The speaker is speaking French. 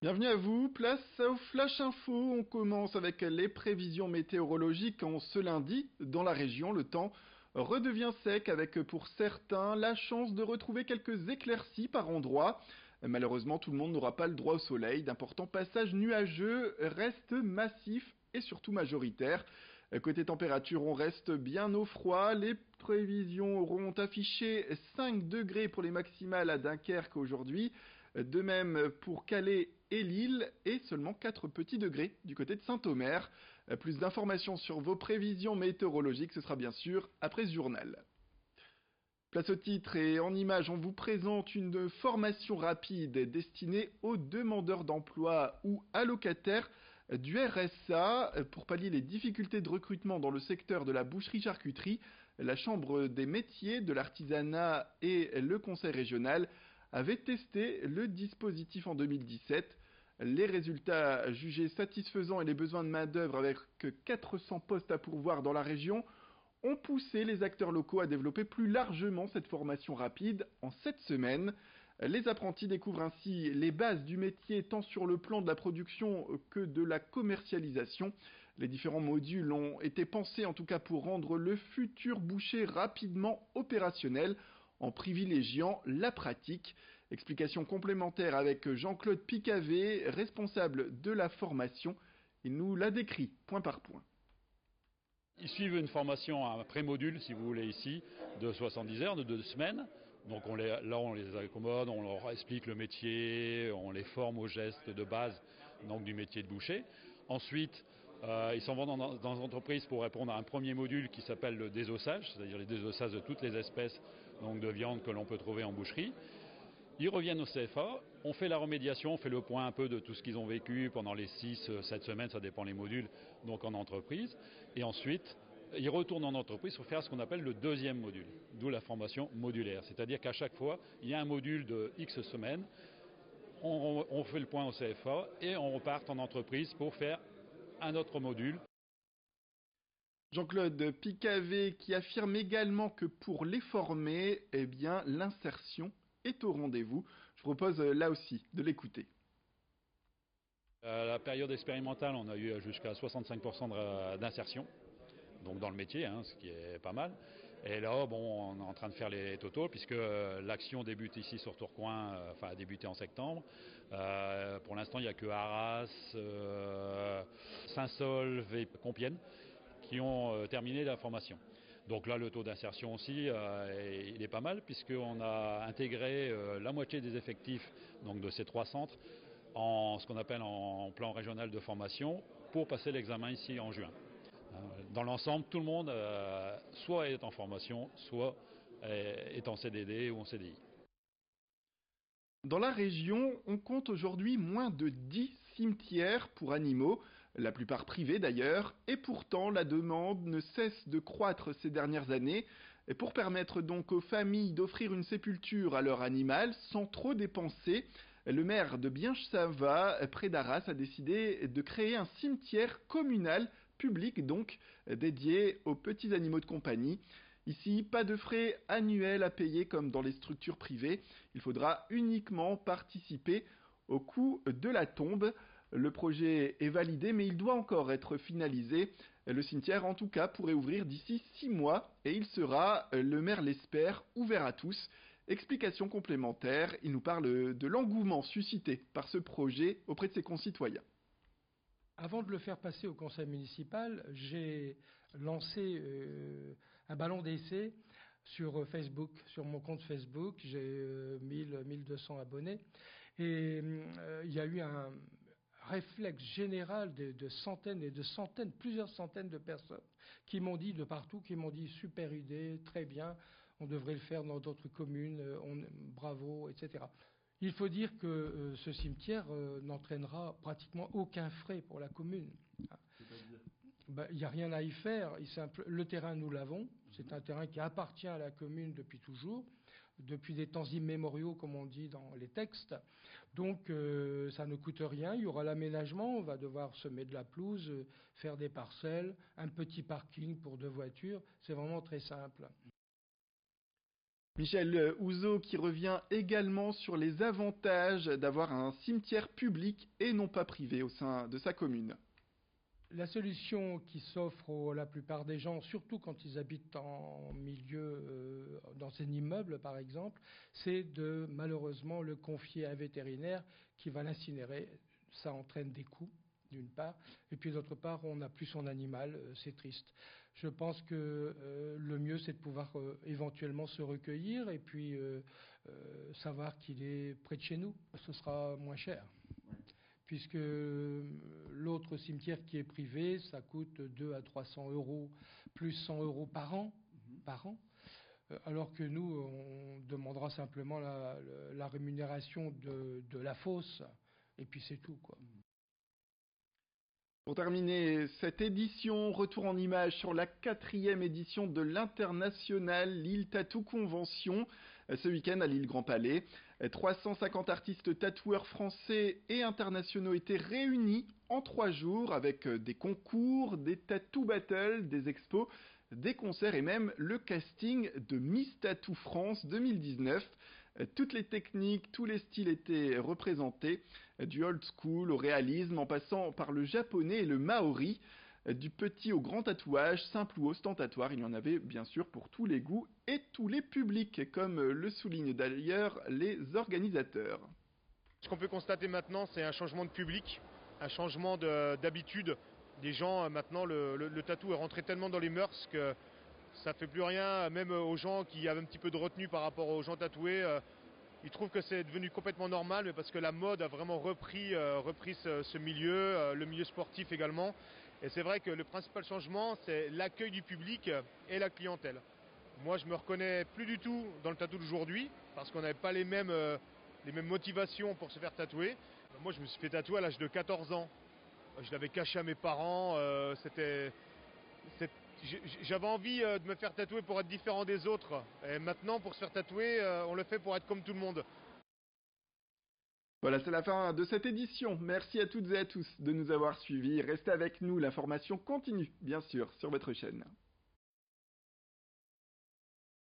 Bienvenue à vous, place au Flash Info. On commence avec les prévisions météorologiques en ce lundi. Dans la région, le temps redevient sec avec pour certains la chance de retrouver quelques éclaircies par endroits. Malheureusement, tout le monde n'aura pas le droit au soleil. D'importants passages nuageux restent massifs et surtout majoritaires. Côté température, on reste bien au froid. Les prévisions auront affiché 5 degrés pour les maximales à Dunkerque aujourd'hui. De même pour Calais et Lille et seulement 4 petits degrés du côté de Saint-Omer. Plus d'informations sur vos prévisions météorologiques, ce sera bien sûr après ce journal. Place au titre et en image, on vous présente une formation rapide destinée aux demandeurs d'emploi ou allocataires du RSA. Pour pallier les difficultés de recrutement dans le secteur de la boucherie-charcuterie, la Chambre des métiers, de l'artisanat et le Conseil régional avaient testé le dispositif en 2017. Les résultats jugés satisfaisants et les besoins de main-d'œuvre avec 400 postes à pourvoir dans la région ont poussé les acteurs locaux à développer plus largement cette formation rapide en 7 semaines. Les apprentis découvrent ainsi les bases du métier tant sur le plan de la production que de la commercialisation. Les différents modules ont été pensés en tout cas pour rendre le futur boucher rapidement opérationnel en privilégiant la pratique. Explication complémentaire avec Jean-Claude Picavé, responsable de la formation. Il nous la décrit point par point. Ils suivent une formation, un pré-module, si vous voulez, ici, de 70 heures, de 2 semaines. Donc on les accommode, on leur explique le métier, on les forme aux gestes de base donc, du métier de boucher. Ensuite, ils s'en vont dans les entreprises pour répondre à un premier module qui s'appelle le désossage, c'est-à-dire les désossages de toutes les espèces donc, de viande que l'on peut trouver en boucherie. Ils reviennent au CFA, on fait la remédiation, on fait le point un peu de tout ce qu'ils ont vécu pendant les 6-7 semaines, ça dépend les modules, donc en entreprise. Et ensuite, ils retournent en entreprise pour faire ce qu'on appelle le deuxième module, d'où la formation modulaire. C'est-à-dire qu'à chaque fois, il y a un module de X semaines, on fait le point au CFA et on repart en entreprise pour faire un autre module. Jean-Claude Picavé qui affirme également que pour les former, eh bien, l'insertion est au rendez-vous. Je propose là aussi de l'écouter. À la période expérimentale, on a eu jusqu'à 65% d'insertion, donc dans le métier, ce qui est pas mal. Et là, bon, on est en train de faire les totaux, puisque l'action débute ici sur Tourcoing, a débuté en septembre. Pour l'instant, il n'y a que Arras, Saint-Saulve et Compiègne qui ont terminé la formation. Donc là, le taux d'insertion aussi, il est pas mal, puisqu'on a intégré la moitié des effectifs donc de ces 3 centres en ce qu'on appelle en plan régional de formation pour passer l'examen ici en juin. Dans l'ensemble, tout le monde soit est en formation, soit est en CDD ou en CDI. Dans la région, on compte aujourd'hui moins de 10 cimetières pour animaux, la plupart privés d'ailleurs, et pourtant la demande ne cesse de croître ces dernières années. Et pour permettre donc aux familles d'offrir une sépulture à leur animal sans trop dépenser, le maire de Bienche-Sava, près d'Arras, a décidé de créer un cimetière communal, public donc, dédié aux petits animaux de compagnie. Ici, pas de frais annuels à payer comme dans les structures privées. Il faudra uniquement participer au coût de la tombe. Le projet est validé, mais il doit encore être finalisé. Le cimetière, en tout cas, pourrait ouvrir d'ici 6 mois et il sera, le maire l'espère, ouvert à tous. Explication complémentaire, il nous parle de l'engouement suscité par ce projet auprès de ses concitoyens. Avant de le faire passer au conseil municipal, j'ai lancé un ballon d'essai sur Facebook, sur mon compte Facebook. J'ai 1200 abonnés. Et il y a eu un réflexe général de centaines et de centaines, plusieurs centaines de personnes qui m'ont dit de partout, qui m'ont dit super idée, très bien, on devrait le faire dans d'autres communes, bravo, etc. Il faut dire que ce cimetière n'entraînera pratiquement aucun frais pour la commune. Il n'y a rien à y faire. Le terrain, nous l'avons. C'est un terrain qui appartient à la commune depuis toujours, depuis des temps immémoriaux, comme on dit dans les textes. Donc, ça ne coûte rien. Il y aura l'aménagement. On va devoir semer de la pelouse, faire des parcelles, un petit parking pour 2 voitures. C'est vraiment très simple. Michel Houzeau qui revient également sur les avantages d'avoir un cimetière public et non pas privé au sein de sa commune. La solution qui s'offre à la plupart des gens, surtout quand ils habitent en milieu, dans un immeuble par exemple, c'est de malheureusement le confier à un vétérinaire qui va l'incinérer. Ça entraîne des coûts, d'une part, et puis d'autre part, on n'a plus son animal, c'est triste. Je pense que le mieux, c'est de pouvoir éventuellement se recueillir et puis savoir qu'il est près de chez nous. Ce sera moins cher. Puisque l'autre cimetière qui est privé, ça coûte 200 à 300 euros, plus 100 euros par an, alors que nous, on demandera simplement la rémunération de la fosse, et puis c'est tout, quoi. Pour terminer cette édition, retour en images sur la 4e édition de l'International Lille Tattoo Convention, ce week-end à Lille Grand Palais. 350 artistes tatoueurs français et internationaux étaient réunis en 3 jours avec des concours, des tattoo battles, des expos, des concerts et même le casting de Miss Tattoo France 2019. Toutes les techniques, tous les styles étaient représentés, du old school au réalisme en passant par le japonais et le maori, du petit au grand tatouage, simple ou ostentatoire, il y en avait bien sûr pour tous les goûts et tous les publics, comme le soulignent d'ailleurs les organisateurs. Ce qu'on peut constater maintenant, c'est un changement de public, un changement d'habitude. Des gens, maintenant, le tatou est rentré tellement dans les mœurs que ça fait plus rien, même aux gens qui avaient un petit peu de retenue par rapport aux gens tatoués. Ils trouvent que c'est devenu complètement normal, mais parce que la mode a vraiment repris ce milieu, le milieu sportif également. Et c'est vrai que le principal changement, c'est l'accueil du public et la clientèle. Moi, je me reconnais plus du tout dans le tatou d'aujourd'hui, parce qu'on n'avait pas les mêmes motivations pour se faire tatouer. Moi, je me suis fait tatouer à l'âge de 14 ans. Je l'avais caché à mes parents. J'avais envie de me faire tatouer pour être différent des autres. Et maintenant, pour se faire tatouer, on le fait pour être comme tout le monde. Voilà, c'est la fin de cette édition. Merci à toutes et à tous de nous avoir suivis. Restez avec nous, l'information continue, bien sûr, sur votre chaîne.